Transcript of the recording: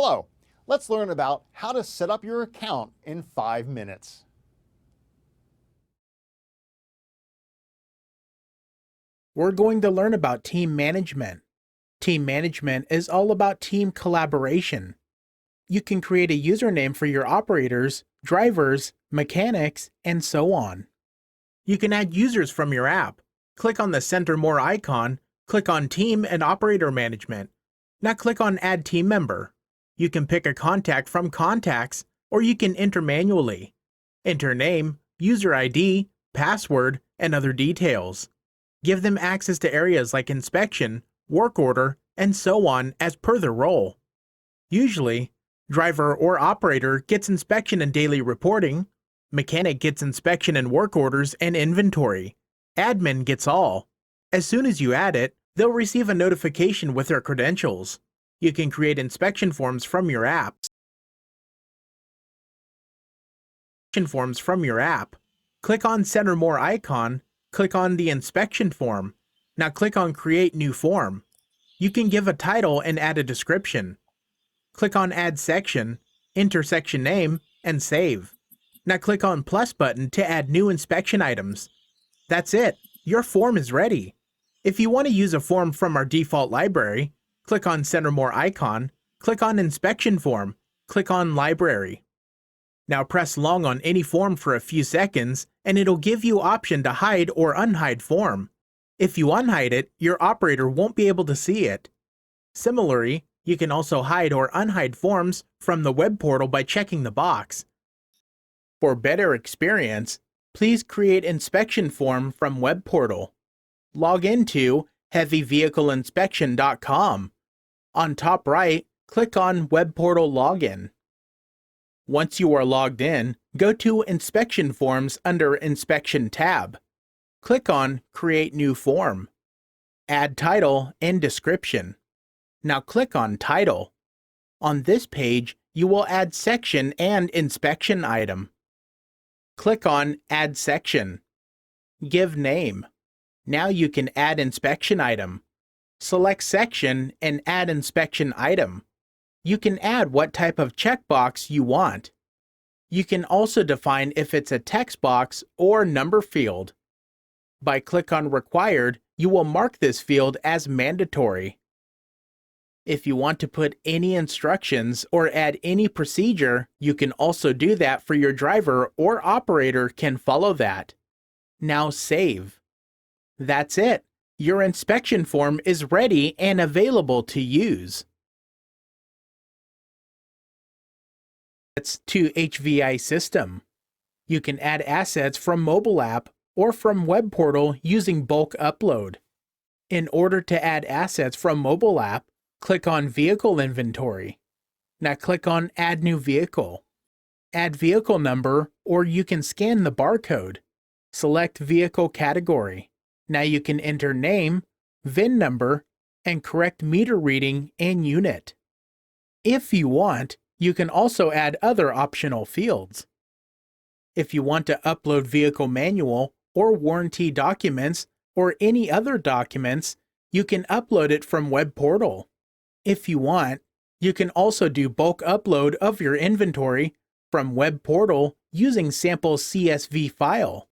Hello, let's learn about how to set up your account in 5 minutes. We're going to learn about team management. Team management is all about team collaboration. You can create a username for your operators, drivers, mechanics, and so on. You can add users from your app. Click on the Center More icon, click on Team and Operator Management. Now click on Add Team Member. You can pick a contact from contacts, or you can enter manually. Enter name, user ID, password, and other details. Give them access to areas like inspection, work order, and so on as per their role. Usually, driver or operator gets inspection and daily reporting, mechanic gets inspection and work orders and inventory, admin gets all. As soon as you add it, they'll receive a notification with their credentials. You can create inspection forms from your app. Click on Center More icon, click on the inspection form. Now click on Create New Form. You can give a title and add a description. Click on Add Section, enter section name, and save. Now click on plus button to add new inspection items. That's it, your form is ready. If you want to use a form from our default library, click on Center More icon, click on Inspection Form, click on Library. Now press long on any form for a few seconds and it'll give you option to hide or unhide form. If you unhide it, your operator won't be able to see it. Similarly, you can also hide or unhide forms from the web portal by checking the box. For better experience, please create inspection form from web portal. Log into heavyvehicleinspection.com. On top right, click on Web Portal Login. Once you are logged in, go to Inspection Forms under Inspection tab. Click on Create New Form. Add title and description. Now click on Title. On this page, you will add section and inspection item. Click on Add Section. Give name. Now you can add inspection item. Select section and add inspection item. You can add what type of checkbox you want. You can also define if it's a text box or number field. By click on Required, you will mark this field as mandatory. If you want to put any instructions or add any procedure, you can also do that for your driver or operator can follow that. Now save. That's it. Your inspection form is ready and available to use. To HVI system. You can add assets from mobile app or from web portal using bulk upload. In order to add assets from mobile app, click on Vehicle Inventory. Now click on Add New Vehicle. Add vehicle number, or you can scan the barcode. Select vehicle category. Now you can enter name, VIN number, and correct meter reading and unit. If you want, you can also add other optional fields. If you want to upload vehicle manual or warranty documents or any other documents, you can upload it from web portal. If you want, you can also do bulk upload of your inventory from web portal using sample CSV file.